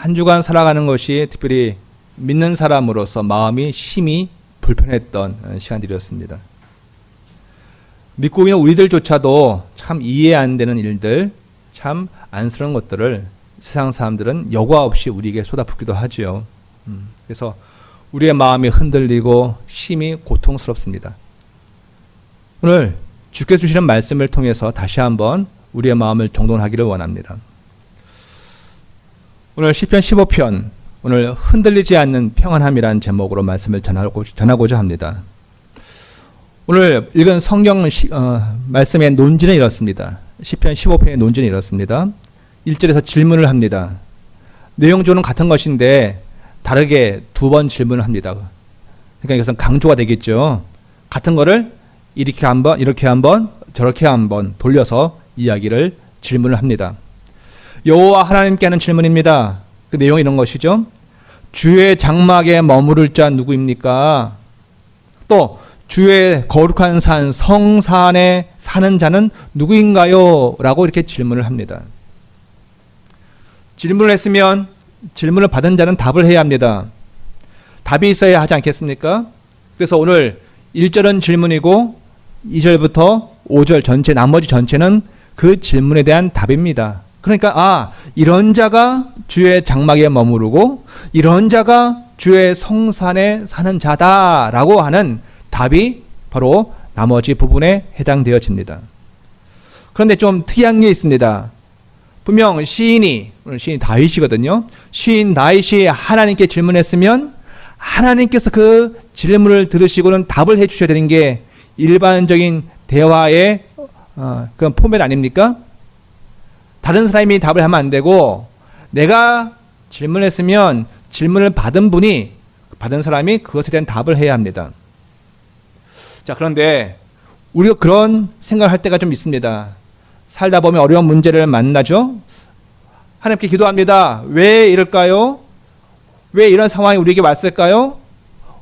한 주간 살아가는 것이 특별히 믿는 사람으로서 마음이 심히 불편했던 시간들이었습니다. 믿고 있는 우리들조차도 참 이해 안 되는 일들, 참 안쓰러운 것들을 세상 사람들은 여과 없이 우리에게 쏟아붓기도 하지요. 그래서 우리의 마음이 흔들리고 심히 고통스럽습니다. 오늘 주께서 주시는 말씀을 통해서 다시 한번 우리의 마음을 정돈하기를 원합니다. 오늘 시편 15편, 오늘 흔들리지 않는 평안함이라는 제목으로 말씀을 전하고자 합니다. 오늘 읽은 성경 말씀의 논지는 이렇습니다. 시편 15편의 논지는 이렇습니다. 1절에서 질문을 합니다. 내용조는 같은 것인데 다르게 두 번 질문을 합니다. 그러니까 이것은 강조가 되겠죠. 같은 거를 이렇게 한번 저렇게 한번 돌려서 이야기를 질문을 합니다. 여호와 하나님께 하는 질문입니다. 그 내용이 이런 것이죠. 주의 장막에 머무를 자 누구입니까? 또 주의 거룩한 산 성산에 사는 자는 누구인가요? 라고 이렇게 질문을 합니다. 질문을 했으면 질문을 받은 자는 답을 해야 합니다. 답이 있어야 하지 않겠습니까? 그래서 오늘 1절은 질문이고 2절부터 5절 전체, 나머지 전체는 그 질문에 대한 답입니다. 그러니까 이런 자가 주의 장막에 머무르고 이런 자가 주의 성산에 사는 자다라고 하는 답이 바로 나머지 부분에 해당되어집니다. 그런데 좀 특이한 게 있습니다. 분명 시인이, 오늘 시인이 다윗이거든요. 시인 다윗이 하나님께 질문했으면 하나님께서 그 질문을 들으시고는 답을 해주셔야 되는 게 일반적인 대화의 그런 포맷 아닙니까? 다른 사람이 답을 하면 안 되고 내가 질문했으면 질문을 받은 사람이 그것에 대한 답을 해야 합니다. 자, 그런데 우리가 그런 생각을 할 때가 좀 있습니다. 살다 보면 어려운 문제를 만나죠. 하나님께 기도합니다. 왜 이럴까요? 왜 이런 상황이 우리에게 왔을까요?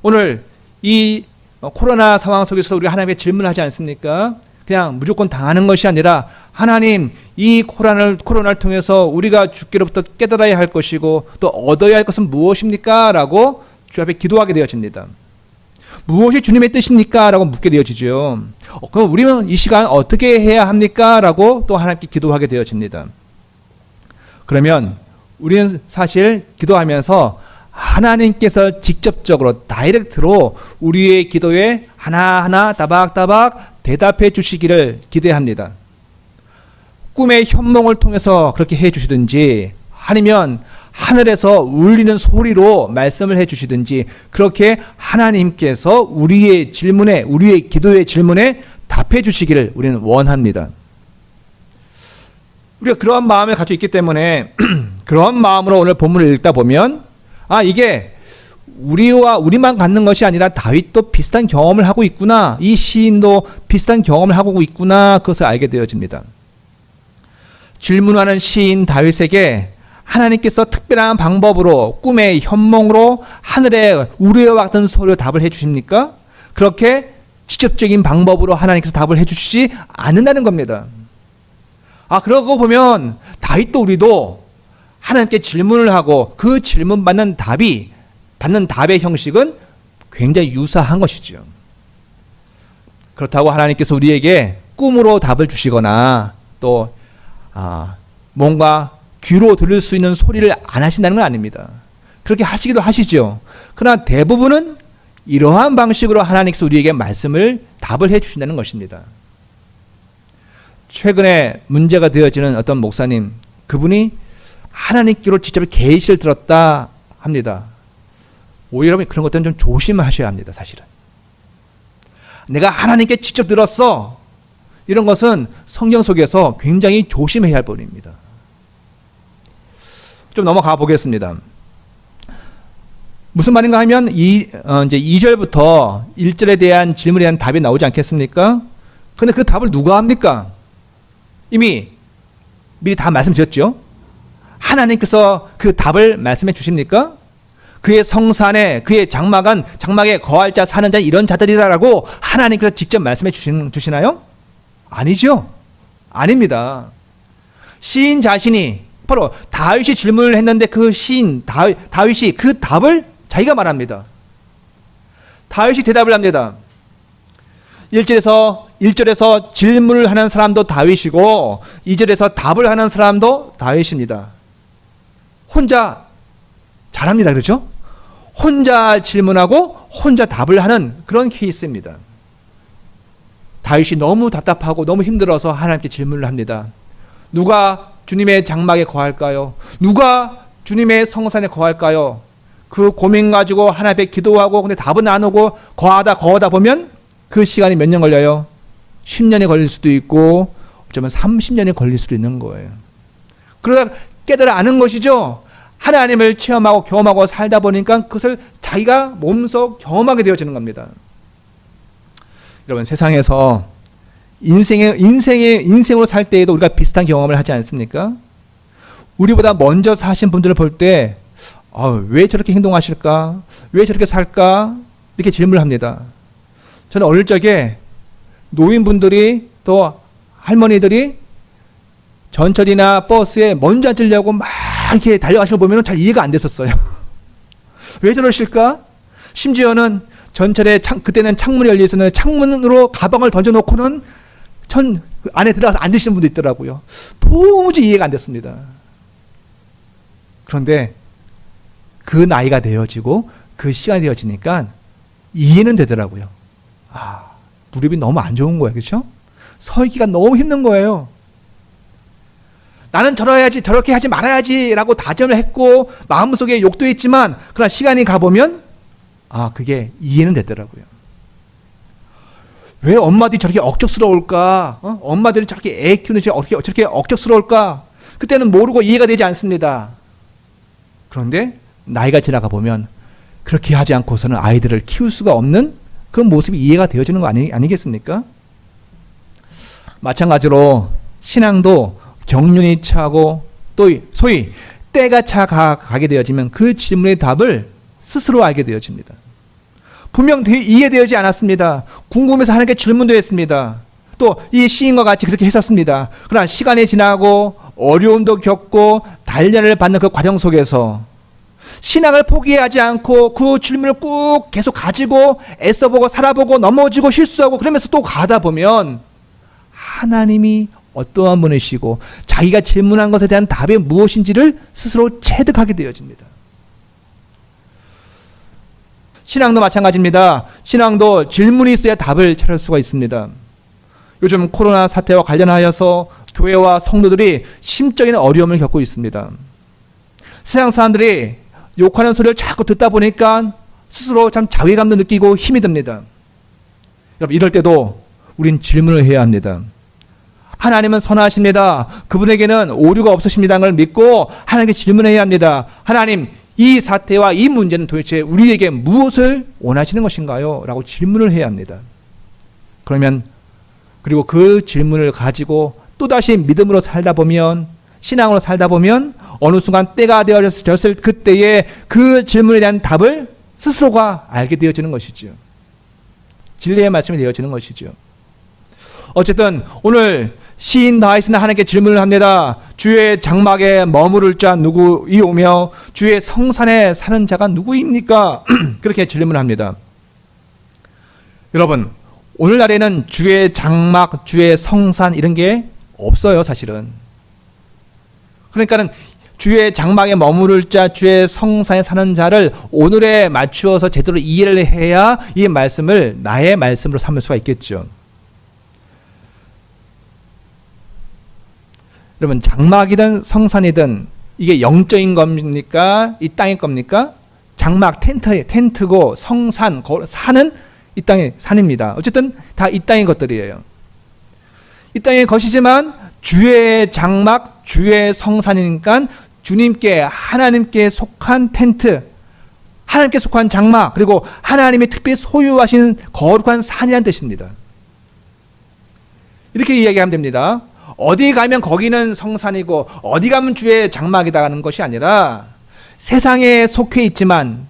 오늘 이 코로나 상황 속에서 우리가 하나님께 질문하지 않습니까? 그냥 무조건 당하는 것이 아니라 하나님, 이 코로나를 통해서 우리가 주께로부터 깨달아야 할 것이고 또 얻어야 할 것은 무엇입니까? 라고 주 앞에 기도하게 되어집니다. 무엇이 주님의 뜻입니까? 라고 묻게 되어지죠. 그럼 우리는 이 시간 어떻게 해야 합니까? 라고 또 하나님께 기도하게 되어집니다. 그러면 우리는 사실 기도하면서 하나님께서 직접적으로 다이렉트로 우리의 기도에 하나하나 따박따박 대답해 주시기를 기대합니다. 꿈의 현몽을 통해서 그렇게 해 주시든지 아니면 하늘에서 울리는 소리로 말씀을 해 주시든지 그렇게 하나님께서 우리의 기도의 질문에 답해 주시기를 우리는 원합니다. 우리가 그러한 마음을 가지고 있기 때문에 그러한 마음으로 오늘 본문을 읽다 보면 이게 우리만 갖는 것이 아니라 다윗도 비슷한 경험을 하고 있구나. 이 시인도 비슷한 경험을 하고 있구나. 그것을 알게 되어집니다. 질문하는 시인 다윗에게 하나님께서 특별한 방법으로 꿈의 현몽으로 하늘에 우레와 같은 소리로 답을 해 주십니까? 그렇게 직접적인 방법으로 하나님께서 답을 해 주시지 않는다는 겁니다. 그러고 보면 다윗도 우리도 하나님께 질문을 하고 그 질문 받는 답의 형식은 굉장히 유사한 것이죠. 그렇다고 하나님께서 우리에게 꿈으로 답을 주시거나 또 뭔가 귀로 들을 수 있는 소리를 안 하신다는 건 아닙니다. 그렇게 하시기도 하시죠. 그러나 대부분은 이러한 방식으로 하나님께서 우리에게 답을 해 주신다는 것입니다. 최근에 문제가 되어지는 어떤 목사님, 그분이 하나님께로 직접 계시를 들었다 합니다. 오히려 그런 것들은 좀 조심하셔야 합니다. 사실은 내가 하나님께 직접 들었어, 이런 것은 성경 속에서 굉장히 조심해야 할 부분입니다. 좀 넘어가 보겠습니다. 무슨 말인가 하면 이제 2절부터 1절에 대한 질문에 대한 답이 나오지 않겠습니까? 근데 그 답을 누가 합니까? 이미 미리 다 말씀드렸죠. 하나님께서 그 답을 말씀해 주십니까? 그의 성산에 그의 장막에 거할 자 사는 자 이런 자들이다라고 하나님께서 직접 말씀해 주시나요? 아니죠. 아닙니다. 시인 자신이 바로 다윗이 질문을 했는데 그 시인 다윗이 그 답을 자기가 말합니다. 다윗이 대답을 합니다. 1절에서 질문을 하는 사람도 다윗이고 2절에서 답을 하는 사람도 다윗입니다. 혼자 잘합니다. 그렇죠? 혼자 질문하고 혼자 답을 하는 그런 케이스입니다. 다윗이 너무 답답하고 너무 힘들어서 하나님께 질문을 합니다. 누가 주님의 장막에 거할까요? 누가 주님의 성산에 거할까요? 그 고민 가지고 하나님 앞에 기도하고 근데 답은 안 오고 거하다 보면 그 시간이 몇 년 걸려요? 10년이 걸릴 수도 있고 어쩌면 30년이 걸릴 수도 있는 거예요. 그러다 깨달아 아는 것이죠. 하나님을 체험하고 경험하고 살다 보니까 그것을 자기가 몸소 경험하게 되어지는 겁니다. 여러분, 세상에서 인생으로 살 때에도 우리가 비슷한 경험을 하지 않습니까? 우리보다 먼저 사신 분들을 볼 때 왜 저렇게 행동하실까? 왜 저렇게 살까? 이렇게 질문을 합니다. 저는 어릴 적에 노인분들이 또 할머니들이 전철이나 버스에 먼저 앉으려고 막 이렇게 달려가시는 거 보면 잘 이해가 안 됐었어요. 왜 저러실까? 심지어는 전철에 그때는 창문이 열려 있었는데 창문으로 가방을 던져놓고는 안에 들어가서 앉으시는 분도 있더라고요. 도무지 이해가 안 됐습니다. 그런데 그 나이가 되어지고 그 시간이 되어지니까 이해는 되더라고요. 무릎이 너무 안 좋은 거예요. 그렇죠? 서 있기가 너무 힘든 거예요. 나는 저러야지, 저렇게 하지 말아야지 라고 다짐을 했고 마음속에 욕도 했지만 그러나 시간이 가보면 그게 이해는 되더라고요. 왜 엄마들이 저렇게 억척스러울까? 엄마들이 저렇게 애 키우는지 저렇게 억척스러울까? 그때는 모르고 이해가 되지 않습니다. 그런데 나이가 지나가 보면 그렇게 하지 않고서는 아이들을 키울 수가 없는 그 모습이 이해가 되어지는 거 아니겠습니까? 마찬가지로 신앙도 경륜이 차고 또 소위 때가 차가게 되어지면 그 질문의 답을 스스로 알게 되어집니다. 분명 이해되지 않았습니다. 궁금해서 하나님께 질문도 했습니다. 또 이 시인과 같이 그렇게 했었습니다. 그러나 시간이 지나고 어려움도 겪고 단련을 받는 그 과정 속에서 신앙을 포기하지 않고 그 질문을 꾹 계속 가지고 애써보고 살아보고 넘어지고 실수하고 그러면서 또 가다 보면 하나님이 어떠한 분이시고 자기가 질문한 것에 대한 답이 무엇인지를 스스로 체득하게 되어집니다. 신앙도 마찬가지입니다. 신앙도 질문이 있어야 답을 찾을 수가 있습니다. 요즘 코로나 사태와 관련하여서 교회와 성도들이 심적인 어려움을 겪고 있습니다. 세상 사람들이 욕하는 소리를 자꾸 듣다 보니까 스스로 참 자괴감도 느끼고 힘이 듭니다. 여러분, 이럴 때도 우린 질문을 해야 합니다. 하나님은 선하십니다. 그분에게는 오류가 없으십니다는 걸 믿고 하나님께 질문해야 합니다. 하나님, 이 사태와 이 문제는 도대체 우리에게 무엇을 원하시는 것인가요? 라고 질문을 해야 합니다. 그리고 그 질문을 가지고 또다시 믿음으로 살다 보면, 신앙으로 살다 보면 어느 순간 때가 되어졌을 그때에 그 질문에 대한 답을 스스로가 알게 되어지는 것이죠. 진리의 말씀이 되어지는 것이죠. 어쨌든 오늘 시인 다윗은 하나님께 질문을 합니다. 주의 장막에 머무를 자 누구이오며 주의 성산에 사는 자가 누구입니까? 그렇게 질문을 합니다. 여러분, 오늘날에는 주의 장막, 주의 성산 이런 게 없어요, 사실은. 그러니까는 주의 장막에 머무를 자, 주의 성산에 사는 자를 오늘에 맞추어서 제대로 이해를 해야 이 말씀을 나의 말씀으로 삼을 수가 있겠죠. 여러분, 장막이든 성산이든 이게 영적인 겁니까? 이 땅의 겁니까? 장막, 텐트고 성산, 산은 이 땅의 산입니다. 어쨌든 다 이 땅의 것들이에요. 이 땅의 것이지만 주의 장막, 주의 성산이니까 주님께, 하나님께 속한 텐트, 하나님께 속한 장막, 그리고 하나님이 특별히 소유하신 거룩한 산이라는 뜻입니다. 이렇게 이야기하면 됩니다. 어디 가면 거기는 성산이고 어디 가면 주의 장막이다 하는 것이 아니라 세상에 속해 있지만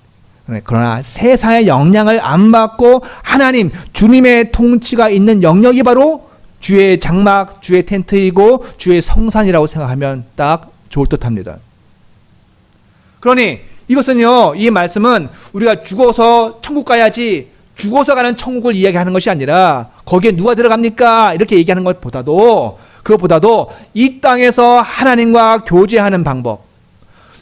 그러나 세상의 영향을 안 받고 하나님, 주님의 통치가 있는 영역이 바로 주의 장막, 주의 텐트이고 주의 성산이라고 생각하면 딱 좋을 듯합니다. 그러니 이것은요, 이 말씀은 우리가 죽어서 천국 가야지, 죽어서 가는 천국을 이야기하는 것이 아니라 거기에 누가 들어갑니까? 이렇게 얘기하는 것보다도, 그것보다도 이 땅에서 하나님과 교제하는 방법,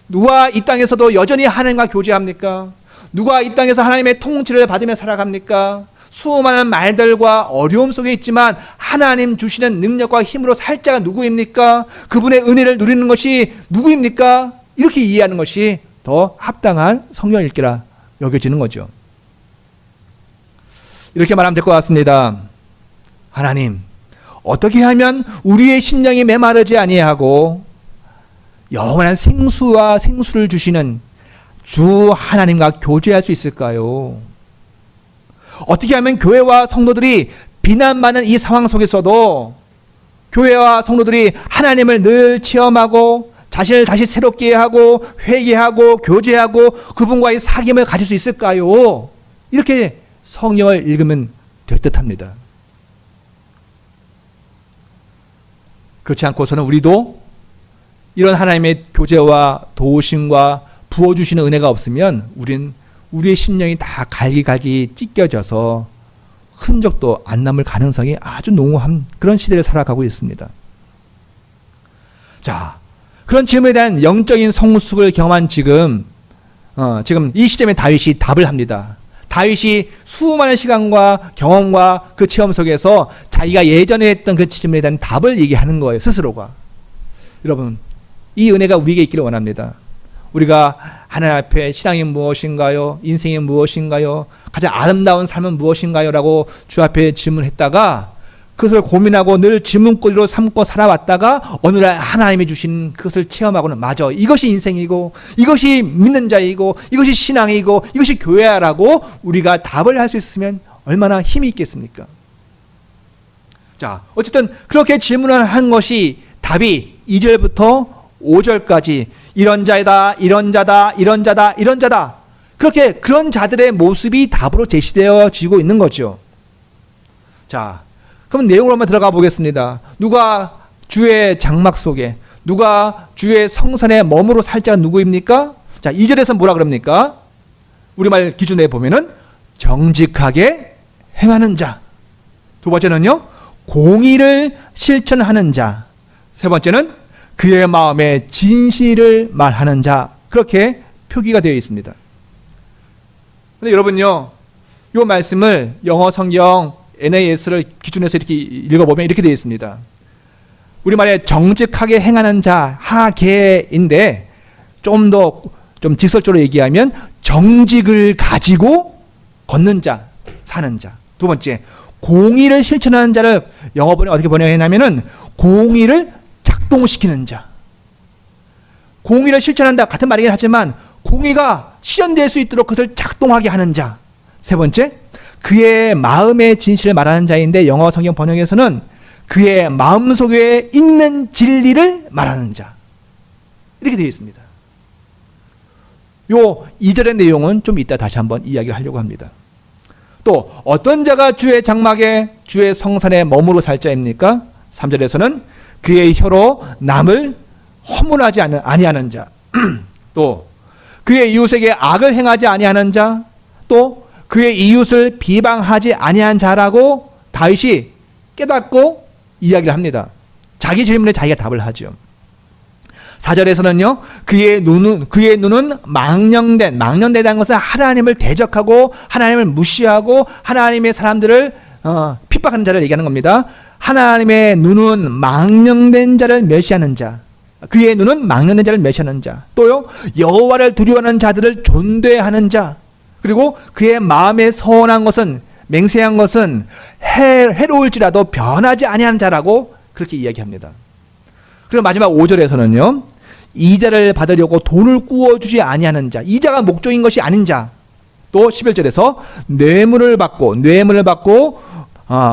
누가 이 땅에서도 여전히 하나님과 교제합니까? 누가 이 땅에서 하나님의 통치를 받으며 살아갑니까? 수많은 말들과 어려움 속에 있지만 하나님 주시는 능력과 힘으로 살 자가 누구입니까? 그분의 은혜를 누리는 것이 누구입니까? 이렇게 이해하는 것이 더 합당한 성경 읽기라 여겨지는 거죠. 이렇게 말하면 될 것 같습니다. 하나님, 어떻게 하면 우리의 심령이 메마르지 아니하고 영원한 생수와 생수를 주시는 주 하나님과 교제할 수 있을까요? 어떻게 하면 교회와 성도들이 비난받는 이 상황 속에서도 교회와 성도들이 하나님을 늘 체험하고 자신을 다시 새롭게 하고 회개하고 교제하고 그분과의 사귐을 가질 수 있을까요? 이렇게 성경을 읽으면 될 듯합니다. 그렇지 않고서는 우리도 이런 하나님의 교제와 도우심과 부어주시는 은혜가 없으면 우리의 심령이 다 갈기갈기 찢겨져서 흔적도 안 남을 가능성이 아주 농후한 그런 시대를 살아가고 있습니다. 자, 그런 질문에 대한 영적인 성숙을 경험한 지금 이 시점에 다윗이 답을 합니다. 다윗이 수많은 시간과 경험과 그 체험 속에서 자기가 예전에 했던 그 질문에 대한 답을 얘기하는 거예요, 스스로가. 여러분, 이 은혜가 우리에게 있기를 원합니다. 우리가 하나님 앞에 신앙이 무엇인가요? 인생이 무엇인가요? 가장 아름다운 삶은 무엇인가요? 라고 주 앞에 질문했다가 그것을 고민하고 늘 질문거리로 삼고 살아왔다가 어느 날 하나님이 주신 그것을 체험하고는 맞아, 이것이 인생이고 이것이 믿는 자이고 이것이 신앙이고 이것이 교회야라고 우리가 답을 할 수 있으면 얼마나 힘이 있겠습니까? 자, 어쨌든 그렇게 질문을 한 것이 답이 2절부터 5절까지 이런 자이다, 이런 자다, 이런 자다, 이런 자다, 그렇게 그런 자들의 모습이 답으로 제시되어지고 있는 거죠. 자, 그럼 내용으로 한번 들어가 보겠습니다. 누가 주의 장막 속에, 누가 주의 성산에 머무러 살 자가 누구입니까? 자, 2절에서 뭐라 그럽니까? 우리말 기준에 보면은 정직하게 행하는 자. 두 번째는요, 공의를 실천하는 자. 세 번째는 그의 마음에 진실을 말하는 자. 그렇게 표기가 되어 있습니다. 근데 여러분요, 이 말씀을 영어 성경 NAS를 기준해서 이렇게 읽어보면 이렇게 되어 있습니다. 우리말에 정직하게 행하는 자, 하계인데 좀 더 좀 직설적으로 얘기하면 정직을 가지고 걷는 자, 사는 자. 두 번째, 공의를 실천하는 자를 영어번에 어떻게 번역했냐면은 공의를 작동시키는 자. 공의를 실천한다 같은 말이긴 하지만 공의가 실현될 수 있도록 그것을 작동하게 하는 자. 세 번째, 그의 마음의 진실을 말하는 자인데 영어 성경 번역에서는 그의 마음속에 있는 진리를 말하는 자. 이렇게 되어 있습니다. 요 2절의 내용은 좀 이따 다시 한번 이야기를 하려고 합니다. 또 어떤 자가 주의 장막에 주의 성산에 머무르고 살 자입니까? 3절에서는 그의 혀로 남을 허물하지 아니하는 자. 또 그의 이웃에게 악을 행하지 아니하는 자. 또 그의 이웃을 비방하지 아니한 자라고 다윗이 깨닫고 이야기를 합니다. 자기 질문에 자기가 답을 하죠. 4절에서는요, 그의 눈은 망령되다는 것은 하나님을 대적하고 하나님을 무시하고 하나님의 사람들을 핍박하는 자를 얘기하는 겁니다. 하나님의 눈은 망령된 자를 멸시하는 자. 그의 눈은 망령된 자를 멸시하는 자. 또요, 여호와를 두려워하는 자들을 존대하는 자. 그리고 그의 마음에 서운한 것은, 맹세한 것은 해로울지라도 변하지 아니하는 자라고 그렇게 이야기합니다. 그리고 마지막 5절에서는요, 이자를 받으려고 돈을 구워주지 아니하는 자, 이자가 목적인 것이 아닌 자. 또 11절에서 뇌물을 받고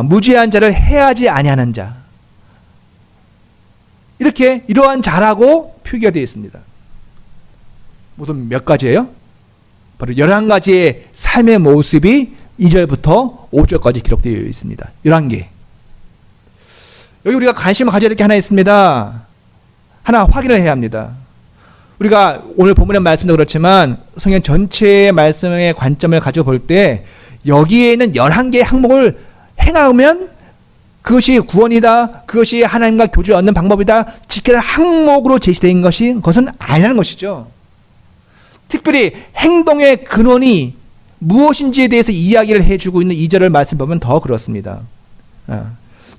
무죄한 자를 해하지 아니하는 자. 이렇게 이러한 자라고 표기가 되어 있습니다. 모두 몇 가지예요? 바로 11가지의 삶의 모습이 2절부터 5절까지 기록되어 있습니다. 11개. 여기 우리가 관심을 가져야 될 게 하나 있습니다. 하나 확인을 해야 합니다. 우리가 오늘 본문의 말씀도 그렇지만 성경 전체의 말씀의 관점을 가지고 볼 때 여기에 있는 11개의 항목을 행하면 그것이 구원이다, 그것이 하나님과 교제를 얻는 방법이다, 지키는 항목으로 제시된 것은 아니라는 것이죠. 특별히 행동의 근원이 무엇인지에 대해서 이야기를 해주고 있는 2절을 말씀 보면 더 그렇습니다.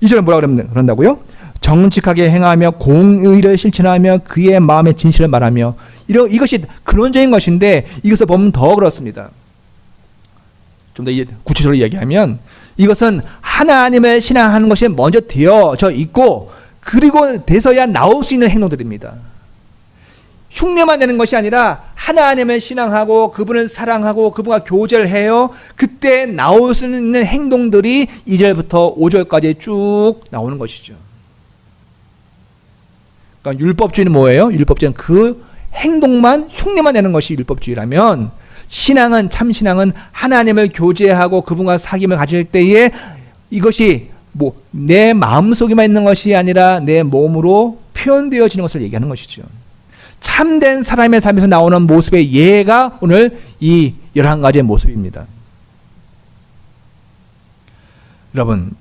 2절은 뭐라 그런다고요? 정직하게 행하며 공의를 실천하며 그의 마음의 진실을 말하며, 이것이 근원적인 것인데 이것을 보면 더 그렇습니다. 좀 더 구체적으로 이야기하면 이것은 하나님을 신앙하는 것이 먼저 되어져 있고 그리고 돼서야 나올 수 있는 행동들입니다. 흉내만 내는 것이 아니라 하나님을 신앙하고 그분을 사랑하고 그분과 교제를 해요. 그때 나올 수 있는 행동들이 2절부터 5절까지 쭉 나오는 것이죠. 그러니까 율법주의는 뭐예요? 율법주의는 그 행동만, 흉내만 내는 것이 율법주의라면, 신앙은, 참 신앙은 하나님을 교제하고 그분과 사귐을 가질 때에 이것이 내 마음속에만 있는 것이 아니라 내 몸으로 표현되어지는 것을 얘기하는 것이죠. 참된 사람의 삶에서 나오는 모습의 예가 오늘 이 11가지의 모습입니다. 여러분,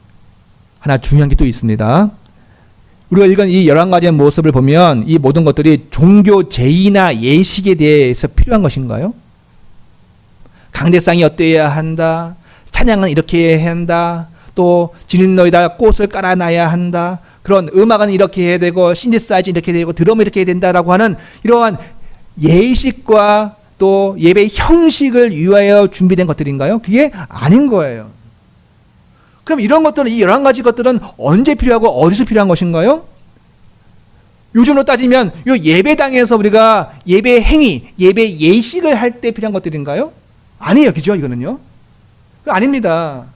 하나 중요한 게 또 있습니다. 우리가 읽은 이 11가지의 모습을 보면 이 모든 것들이 종교 제의나 예식에 대해서 필요한 것인가요? 강대상이 어때야 한다, 찬양은 이렇게 해야 한다, 또 진입로에다 꽃을 깔아놔야 한다, 그런 음악은 이렇게 해야 되고 신디사이즈 이렇게 되고 드럼은 이렇게 해야 된다라고 하는 이러한 예식과 또 예배 형식을 위하여 준비된 것들인가요? 그게 아닌 거예요. 그럼 이런 것들은, 이 11가지 것들은 언제 필요하고 어디서 필요한 것인가요? 요즘으로 따지면 요 예배당에서 우리가 예배 행위, 예배 예식을 할 때 필요한 것들인가요? 아니에요. 그죠? 이거는요. 아닙니다.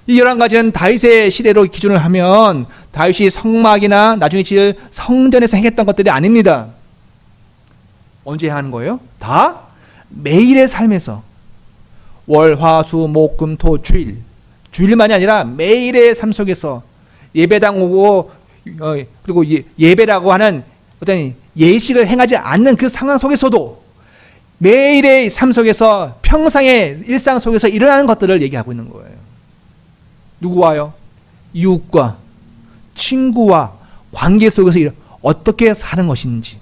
이 11가지는 다윗의 시대로 기준을 하면 다윗이 성막이나 나중에 지을 성전에서 행했던 것들이 아닙니다. 언제 하는 거예요? 다 매일의 삶에서 월, 화, 수, 목, 금, 토, 주일, 주일만이 아니라 매일의 삶 속에서 예배당 오고 그리고 예배라고 하는 어떤 예식을 행하지 않는 그 상황 속에서도 매일의 삶 속에서 평상의 일상 속에서 일어나는 것들을 얘기하고 있는 거예요. 누구와요? 이웃과 친구와 관계 속에서 어떻게 사는 것인지,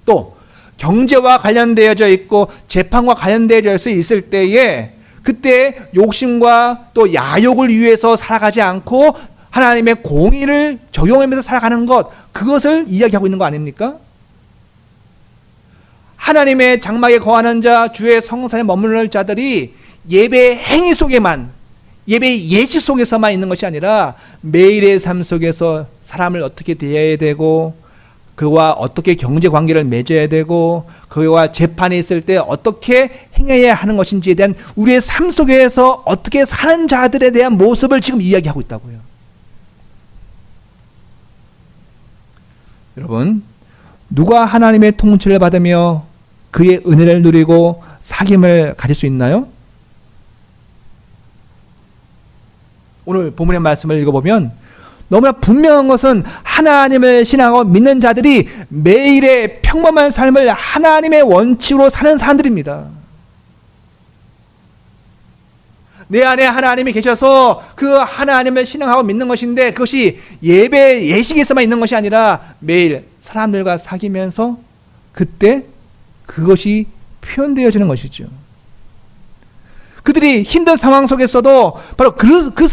또 경제와 관련되어져 있고 재판과 관련되어져 있을 때에 그때 욕심과 또 야욕을 위해서 살아가지 않고 하나님의 공의를 적용하면서 살아가는 것, 그것을 이야기하고 있는 거 아닙니까? 하나님의 장막에 거하는 자, 주의 성산에 머무는 자들이 예배 행위 속에만, 예배 예식 속에서만 있는 것이 아니라 매일의 삶 속에서 사람을 어떻게 대해야 되고, 그와 어떻게 경제 관계를 맺어야 되고, 그와 재판에 있을 때 어떻게 행해야 하는 것인지에 대한 우리의 삶 속에서 어떻게 사는 자들에 대한 모습을 지금 이야기하고 있다고요. 여러분, 누가 하나님의 통치를 받으며 그의 은혜를 누리고 사귐을 가질 수 있나요? 오늘 본문의 말씀을 읽어보면 너무나 분명한 것은 하나님을 신앙하고 믿는 자들이 매일의 평범한 삶을 하나님의 원칙으로 사는 사람들입니다. 내 안에 하나님이 계셔서 그 하나님을 신앙하고 믿는 것인데, 그것이 예배 예식에서만 있는 것이 아니라 매일 사람들과 사귀면서 그때 그것이 표현되어지는 것이죠. 그들이 힘든 상황 속에서도 바로 그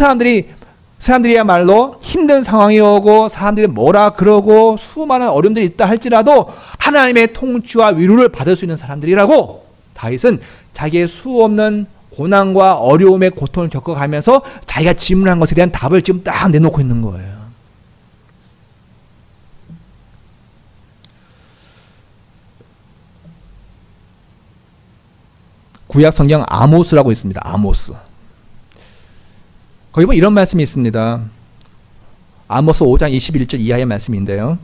사람들이야말로 힘든 상황이 오고 사람들이 뭐라 그러고 수많은 어려움들이 있다 할지라도 하나님의 통치와 위로를 받을 수 있는 사람들이라고 다윗은 자기의 수없는 고난과 어려움의 고통을 겪어가면서 자기가 질문한 것에 대한 답을 지금 딱 내놓고 있는 거예요. 구약 성경 아모스라고 있습니다. 아모스. 거기 보면 이런 말씀이 있습니다. 아모스 5장 21절 이하의 말씀인데요.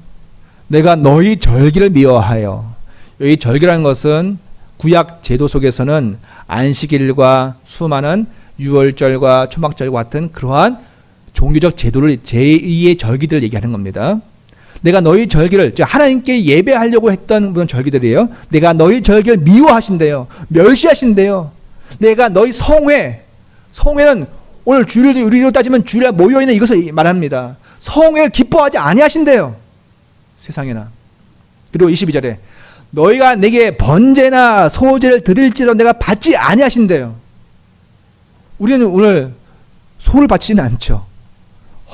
내가 너희 절기를 미워하여, 여기 절기라는 것은 구약 제도 속에서는 안식일과 수많은 유월절과 초막절과 같은 그러한 종교적 제도를, 제2의 절기들을 얘기하는 겁니다. 내가 너희 절기를, 하나님께 예배하려고 했던 그런 절기들이에요. 내가 너희 절기를 미워하신대요. 멸시하신대요. 내가 너희 성회는 오늘 주일도 우리로 따지면 주일에 모여있는 이것을 말합니다. 성회를 기뻐하지 아니하신대요. 세상에나. 그리고 22절에 너희가 내게 번제나 소제를 드릴지라도 내가 받지 아니하신대요. 우리는 오늘 소를 바치지는 않죠.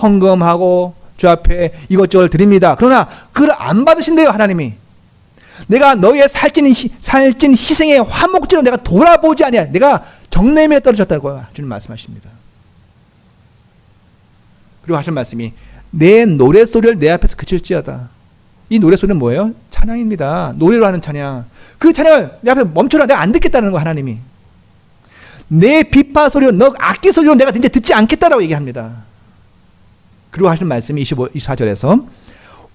헌금하고 주 앞에 이것저것 드립니다. 그러나 그걸 안 받으신대요, 하나님이. 내가 너희의 살찐 희생의 화목제로 내가 돌아보지 아니하. 내가 정냄에 떨어졌다고 주님 말씀하십니다. 그리고 하신 말씀이 내 노랫소리를 내 앞에서 그칠지어다. 이 노랫소리는 뭐예요? 찬양입니다. 노래로 하는 찬양. 그 찬양을 내 앞에 멈춰라. 내가 안 듣겠다는 거 하나님이. 내 비파 소리로, 너 악기 소리로 내가 이제 듣지 않겠다라고 얘기합니다. 그리고 하시는 말씀이 24절에서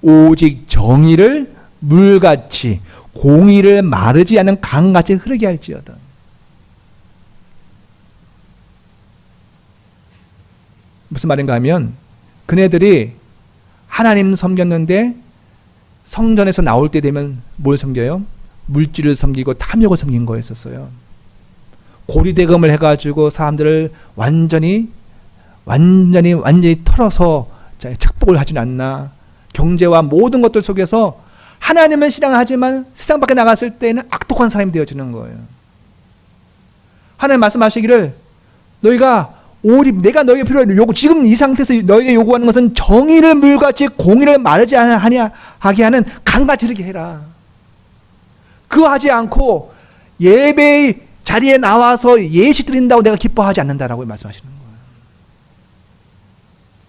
오직 정의를 물같이 공의를 마르지 않은 강같이 흐르게 할지어다. 무슨 말인가 하면 그네들이 하나님 섬겼는데 성전에서 나올 때 되면 뭘 섬겨요? 물질을 섬기고 탐욕을 섬긴 거였었어요. 고리대금을 해가지고 사람들을 완전히 털어서 착복을 하진 않나. 경제와 모든 것들 속에서 하나님을 신앙하지만 세상 밖에 나갔을 때는 악독한 사람이 되어지는 거예요. 하나님 말씀하시기를 너희가 내가 너희의 필요로 지금 이 상태에서 너희에게 요구하는 것은 정의를 물같이 공의를 마르지 하게 하는 강같이 흐르게 해라. 그거 하지 않고 예배의 자리에 나와서 예식 드린다고 내가 기뻐하지 않는다라고 말씀하시는 거예요.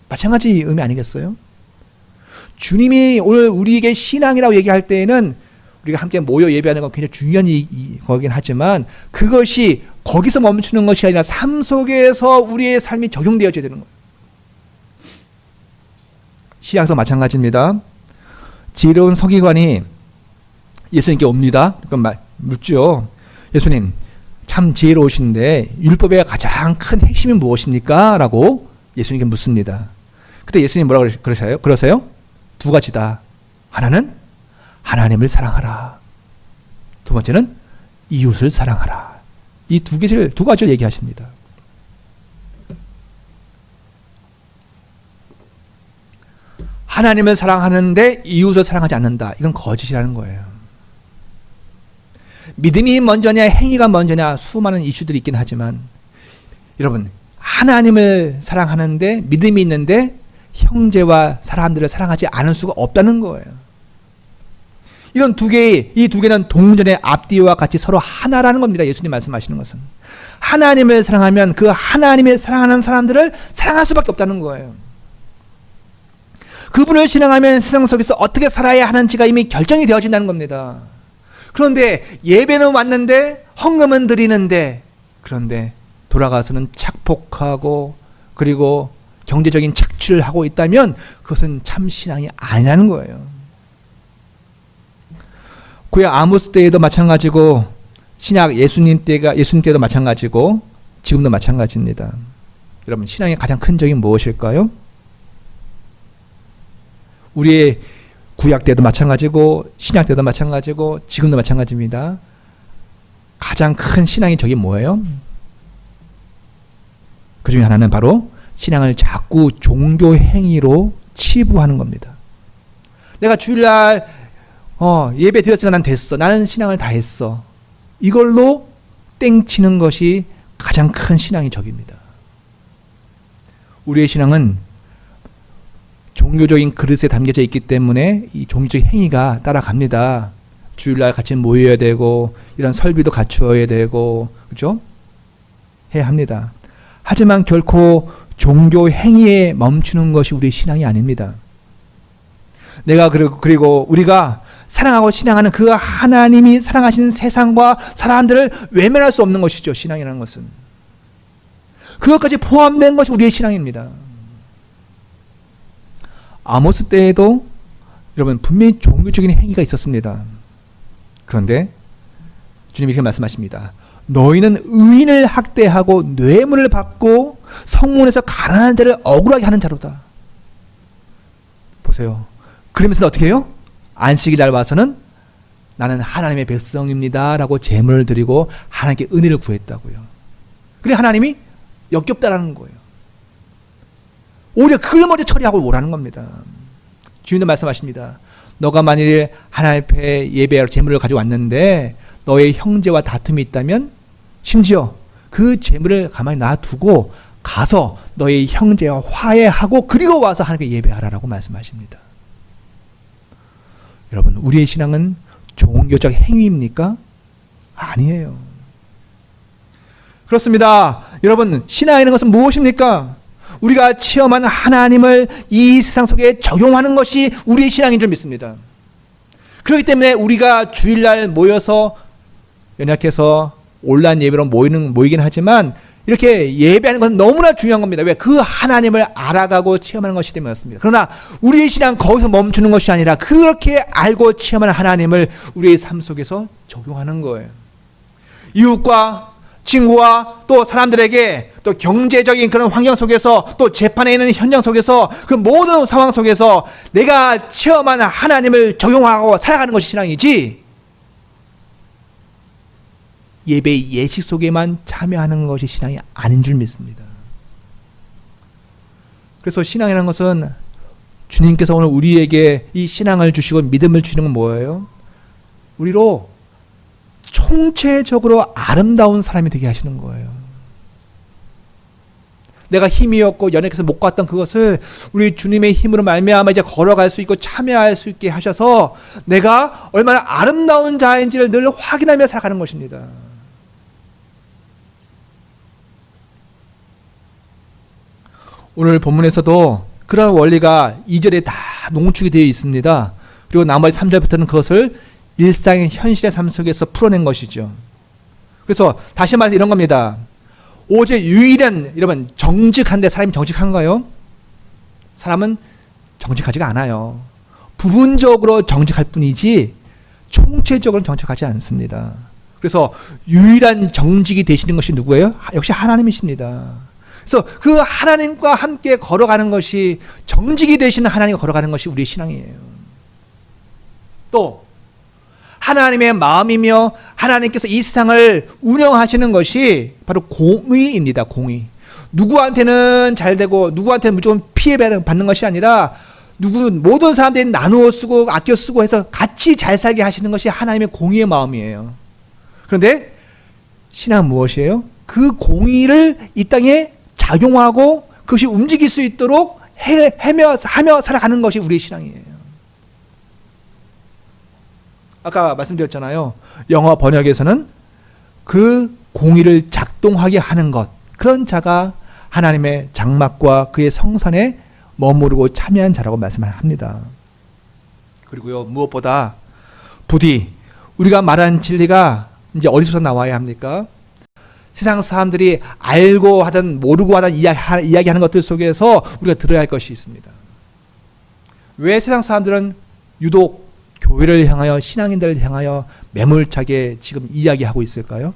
마찬가지 의미 아니겠어요? 주님이 오늘 우리에게 신앙이라고 얘기할 때에는 우리가 함께 모여 예배하는 건 굉장히 중요한 거긴 하지만 그것이 거기서 멈추는 것이 아니라 삶 속에서 우리의 삶이 적용되어져야 되는 거예요. 신앙도 마찬가지입니다. 지혜로운 서기관이 예수님께 옵니다. 그러니까 묻죠. 예수님, 참 지혜로우신데 율법의 가장 큰 핵심이 무엇입니까? 라고 예수님께 묻습니다. 그때 예수님 뭐라고 그러세요? 두 가지다. 하나는 하나님을 사랑하라. 두 번째는 이웃을 사랑하라. 이 두 가지를 얘기하십니다. 하나님을 사랑하는데 이웃을 사랑하지 않는다. 이건 거짓이라는 거예요. 믿음이 먼저냐 행위가 먼저냐 수많은 이슈들이 있긴 하지만 여러분 하나님을 사랑하는데 믿음이 있는데 형제와 사람들을 사랑하지 않을 수가 없다는 거예요. 이 두 개는 동전의 앞뒤와 같이 서로 하나라는 겁니다. 예수님 말씀하시는 것은 하나님을 사랑하면 그 하나님을 사랑하는 사람들을 사랑할 수밖에 없다는 거예요. 그분을 신앙하면 세상 속에서 어떻게 살아야 하는지가 이미 결정이 되어진다는 겁니다. 그런데 예배는 왔는데 헌금은 드리는데 그런데 돌아가서는 착복하고 그리고 경제적인 착취를 하고 있다면 그것은 참 신앙이 아니라는 거예요. 구약 아모스 때에도 마찬가지고 신약 예수님 때도 마찬가지고 지금도 마찬가지입니다. 여러분 신앙의 가장 큰 적이 무엇일까요? 우리의 구약 때도 마찬가지고 신약 때도 마찬가지고 지금도 마찬가지입니다. 가장 큰 신앙의 적이 뭐예요? 그 중에 하나는 바로 신앙을 자꾸 종교 행위로 치부하는 겁니다. 내가 주일날 예배 드렸으니까 난 됐어. 나는 신앙을 다 했어. 이걸로 땡치는 것이 가장 큰 신앙의 적입니다. 우리의 신앙은 종교적인 그릇에 담겨져 있기 때문에 이 종교적 행위가 따라갑니다. 주일날 같이 모여야 되고 이런 설비도 갖추어야 되고 그렇죠? 해야 합니다. 하지만 결코 종교 행위에 멈추는 것이 우리의 신앙이 아닙니다. 내가 그리고 우리가 사랑하고 신앙하는 그 하나님이 사랑하시는 세상과 사람들을 외면할 수 없는 것이죠. 신앙이라는 것은. 그것까지 포함된 것이 우리의 신앙입니다. 아모스 때에도 여러분 분명히 종교적인 행위가 있었습니다. 그런데 주님이 이렇게 말씀하십니다. 너희는 의인을 학대하고 뇌물을 받고 성문에서 가난한 자를 억울하게 하는 자로다. 보세요. 그러면서 어떻게 해요? 안식일 날 와서는 나는 하나님의 백성입니다 라고 제물을 드리고 하나님께 은혜를 구했다고요. 그래 하나님이 역겹다라는 거예요. 오히려 그걸 먼저 처리하고 오라는 겁니다. 주님도 말씀하십니다. 너가 만일 하나님 앞에 예배하러 제물을 가지고 왔는데 너의 형제와 다툼이 있다면 심지어 그 제물을 가만히 놔두고 가서 너의 형제와 화해하고 그리고 와서 하나님께 예배하라라고 말씀하십니다. 여러분, 우리의 신앙은 종교적 행위입니까? 아니에요. 그렇습니다. 여러분, 신앙이라는 것은 무엇입니까? 우리가 체험하는 하나님을 이 세상 속에 적용하는 것이 우리의 신앙인 줄 믿습니다. 그렇기 때문에 우리가 주일날 모여서 연약해서 온라인 예배로 모이긴 하지만 이렇게 예배하는 것은 너무나 중요한 겁니다. 왜? 그 하나님을 알아가고 체험하는 것이 때문이었습니다. 그러나 우리의 신앙은 거기서 멈추는 것이 아니라 그렇게 알고 체험하는 하나님을 우리의 삶 속에서 적용하는 거예요. 이웃과 친구와 또 사람들에게 또 경제적인 그런 환경 속에서 또 재판에 있는 현장 속에서 그 모든 상황 속에서 내가 체험하는 하나님을 적용하고 살아가는 것이 신앙이지 예배의 예식 속에만 참여하는 것이 신앙이 아닌 줄 믿습니다. 그래서 신앙이라는 것은 주님께서 오늘 우리에게 이 신앙을 주시고 믿음을 주시는 건 뭐예요? 우리로 총체적으로 아름다운 사람이 되게 하시는 거예요. 내가 힘이 없고 연약해서 못 갔던 그것을 우리 주님의 힘으로 말미암아 이제 걸어갈 수 있고 참여할 수 있게 하셔서 내가 얼마나 아름다운 자인지를 늘 확인하며 살아가는 것입니다. 오늘 본문에서도 그런 원리가 2절에 다 농축이 되어 있습니다. 그리고 나머지 3절부터는 그것을 일상의 현실의 삶 속에서 풀어낸 것이죠. 그래서 다시 말해서 이런 겁니다. 오직 유일한 여러분 정직한데 사람이 정직한가요? 사람은 정직하지가 않아요. 부분적으로 정직할 뿐이지 총체적으로 정직하지 않습니다. 그래서 유일한 정직이 되시는 것이 누구예요? 역시 하나님이십니다. 그래서 그 하나님과 함께 걸어가는 것이 정직이 되시는 하나님과 걸어가는 것이 우리의 신앙이에요. 또 하나님의 마음이며 하나님께서 이 세상을 운영하시는 것이 바로 공의입니다. 공의. 누구한테는 잘 되고 누구한테는 무조건 피해받는 것이 아니라 모든 사람들이 나누어 쓰고 아껴 쓰고 해서 같이 잘 살게 하시는 것이 하나님의 공의의 마음이에요. 그런데 신앙은 무엇이에요? 그 공의를 이 땅에 작용하고 그것이 움직일 수 있도록 하며 살아가는 것이 우리의 신앙이에요. 아까 말씀드렸잖아요. 영어 번역에서는 그 공의를 작동하게 하는 것, 그런 자가 하나님의 장막과 그의 성산에 머무르고 참여한 자라고 말씀합니다. 그리고요, 무엇보다 부디 우리가 말하는 진리가 이제 어디서부터 나와야 합니까? 세상 사람들이 알고 하든 모르고 하든 이야기하는 것들 속에서 우리가 들어야 할 것이 있습니다. 왜 세상 사람들은 유독 교회를 향하여 신앙인들을 향하여 매몰차게 지금 이야기하고 있을까요?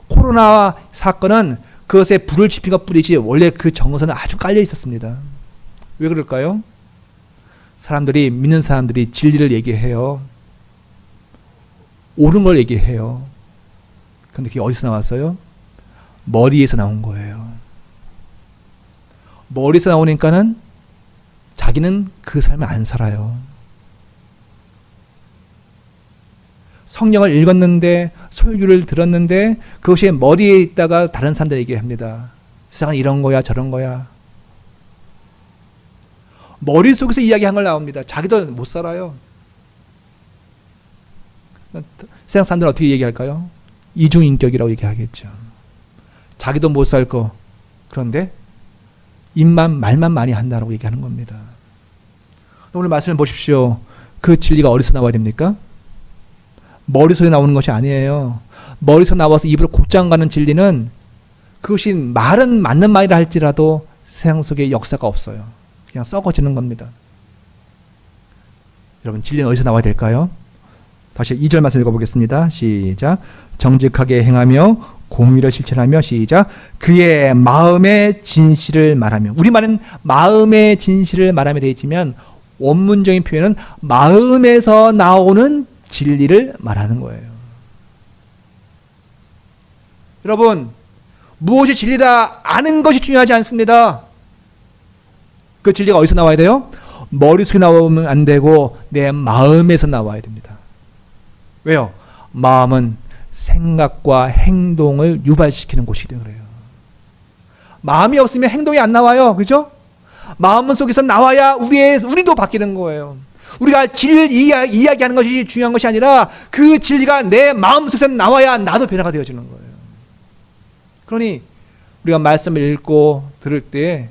코로나 사건은 그것에 불을 지핀 것뿐이지 원래 그 정서는 아주 깔려 있었습니다. 왜 그럴까요? 믿는 사람들이 진리를 얘기해요. 옳은 걸 얘기해요. 그런데 그게 어디서 나왔어요? 머리에서 나온 거예요. 머리에서 나오니까는 자기는 그 삶을 안 살아요. 성경을 읽었는데 설교를 들었는데 그것이 머리에 있다가 다른 사람들 얘기합니다. 세상은 이런 거야 저런 거야. 머릿속에서 이야기한 걸 나옵니다. 자기도 못 살아요. 세상 사람들은 어떻게 얘기할까요? 이중인격이라고 얘기하겠죠. 자기도 못 살고 그런데 말만 많이 한다라고 얘기하는 겁니다. 오늘 말씀을 보십시오. 그 진리가 어디서 나와야 됩니까? 머릿속에 나오는 것이 아니에요. 머릿속에 나와서 입으로 곧장 가는 진리는 그것이 말은 맞는 말이라 할지라도 세상 속에 역사가 없어요. 그냥 썩어지는 겁니다. 여러분, 진리는 어디서 나와야 될까요? 다시 2절 말씀 읽어보겠습니다. 시작. 정직하게 행하며 공의를 실천하며 시작. 그의 마음의 진실을 말하며. 우리말은 마음의 진실을 말하며 되어 있지만 원문적인 표현은 마음에서 나오는 진리를 말하는 거예요. 여러분, 무엇이 진리다 아는 것이 중요하지 않습니다. 그 진리가 어디서 나와야 돼요? 머릿속에 나오면 안 되고 내 마음에서 나와야 됩니다. 왜요? 마음은 생각과 행동을 유발시키는 곳이기 때문에 그래요. 마음이 없으면 행동이 안 나와요. 그죠? 마음 속에서 나와야 우리도 바뀌는 거예요. 우리가 진리를 이야기하는 것이 중요한 것이 아니라 그 진리가 내 마음 속에서 나와야 나도 변화가 되어지는 거예요. 그러니 우리가 말씀을 읽고 들을 때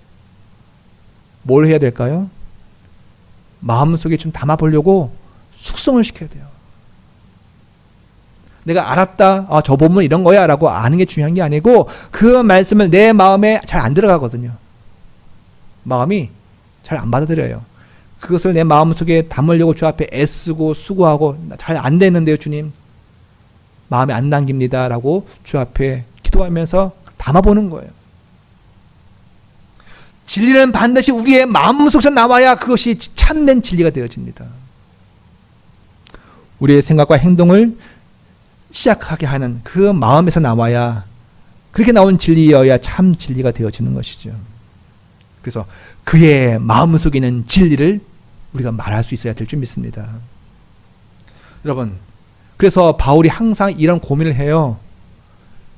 뭘 해야 될까요? 마음속에 좀 담아보려고 숙성을 시켜야 돼요. 내가 알았다. 저 본문 이런 거야 라고 아는 게 중요한 게 아니고 그 말씀을 내 마음에 잘 안 들어가거든요. 마음이 잘 안 받아들여요. 그것을 내 마음속에 담으려고 주 앞에 애쓰고 수고하고 잘 안 되는데요, 주님. 마음에 안 남깁니다 라고 주 앞에 기도하면서 담아보는 거예요. 진리는 반드시 우리의 마음속에서 나와야 그것이 참된 진리가 되어집니다. 우리의 생각과 행동을 시작하게 하는 그 마음에서 나와야 그렇게 나온 진리여야 참 진리가 되어지는 것이죠. 그래서 그의 마음속에 있는 진리를 우리가 말할 수 있어야 될 줄 믿습니다. 여러분, 그래서 바울이 항상 이런 고민을 해요.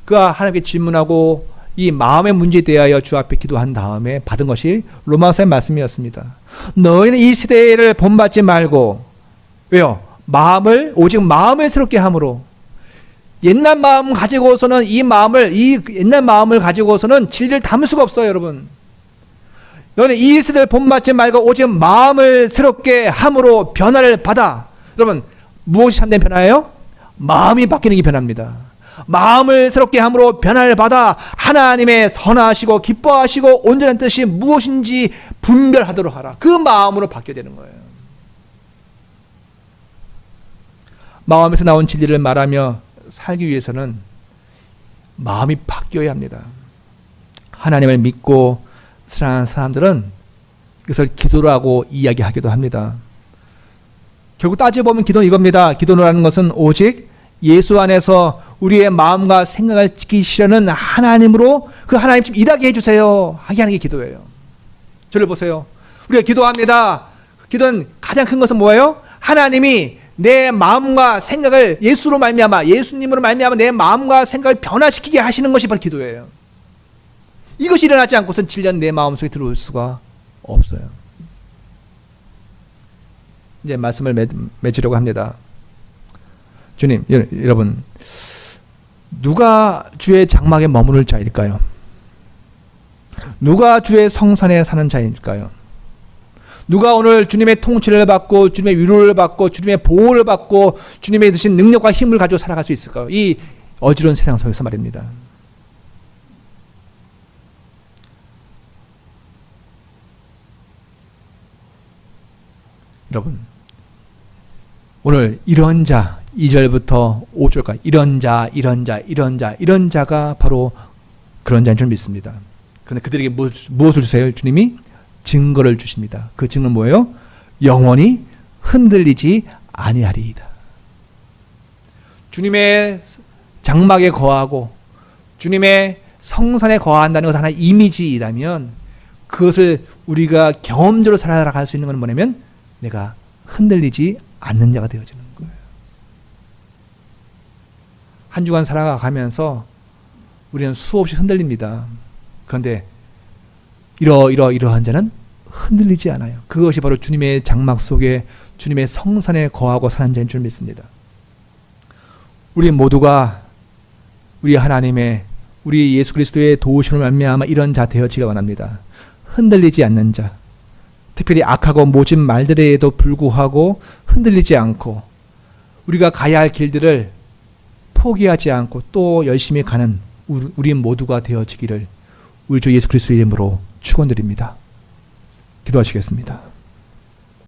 그가 하나님께 질문하고 이 마음의 문제에 대하여 주 앞에 기도한 다음에 받은 것이 로마서의 말씀이었습니다. 너희는 이 세대를 본받지 말고 왜요? 오직 마음을 새롭게 함으로 옛날 마음 가지고서는 이 옛날 마음을 가지고서는 진리를 담을 수가 없어요, 여러분. 너는 이 세대를 본받지 말고 오직 마음을 새롭게 함으로 변화를 받아. 여러분, 무엇이 참된 변화예요? 마음이 바뀌는 게 변화입니다. 마음을 새롭게 함으로 변화를 받아 하나님의 선하시고 기뻐하시고 온전한 뜻이 무엇인지 분별하도록 하라. 그 마음으로 바뀌어야 되는 거예요. 마음에서 나온 진리를 말하며 살기 위해서는 마음이 바뀌어야 합니다. 하나님을 믿고 사랑하는 사람들은 이것을 기도라고 이야기하기도 합니다. 결국 따져보면 기도는 이겁니다. 기도라는 것은 오직 예수 안에서 우리의 마음과 생각을 지키시려는 하나님으로 그 하나님 좀 일하게 해주세요 하게 하는 게 기도예요. 저를 보세요. 우리가 기도합니다. 기도는 가장 큰 것은 뭐예요? 하나님이 내 마음과 생각을 예수님으로 말미암아 내 마음과 생각을 변화시키게 하시는 것이 바로 기도예요. 이것이 일어나지 않고선 진리는 내 마음속에 들어올 수가 없어요. 이제 말씀을 맺으려고 합니다. 주님, 여러분, 누가 주의 장막에 머무를 자일까요? 누가 주의 성산에 사는 자일까요? 누가 오늘 주님의 통치를 받고 주님의 위로를 받고 주님의 보호를 받고 주님의 주신 능력과 힘을 가지고 살아갈 수 있을까요? 이 어지러운 세상 속에서 말입니다. 여러분, 오늘 이런 자 2절부터 5절까지 이런 자가 바로 그런 자인 줄 믿습니다. 그런데 그들에게 무엇을 주세요? 주님이 증거를 주십니다. 그 증거는 뭐예요? 영원히 흔들리지 아니하리이다. 주님의 장막에 거하고 주님의 성산에 거한다는 것은 하나의 이미지이라면 그것을 우리가 경험적으로 살아갈 수 있는 것은 뭐냐면 내가 흔들리지 않는 자가 되어지는 거예요. 한 주간 살아가면서 우리는 수없이 흔들립니다. 그런데 이러한 자는 흔들리지 않아요. 그것이 바로 주님의 장막 속에 주님의 성산에 거하고 사는 자인 줄 믿습니다. 우리 모두가 우리 하나님의 우리 예수 그리스도의 도우심을 말미암아 이런 자 되어지기를 원합니다. 흔들리지 않는 자, 특별히 악하고 모진 말들에도 불구하고 흔들리지 않고 우리가 가야 할 길들을 포기하지 않고 또 열심히 가는 우리 모두가 되어지기를 우리 주 예수 그리스도의 이름으로 축원드립니다. 기도하시겠습니다.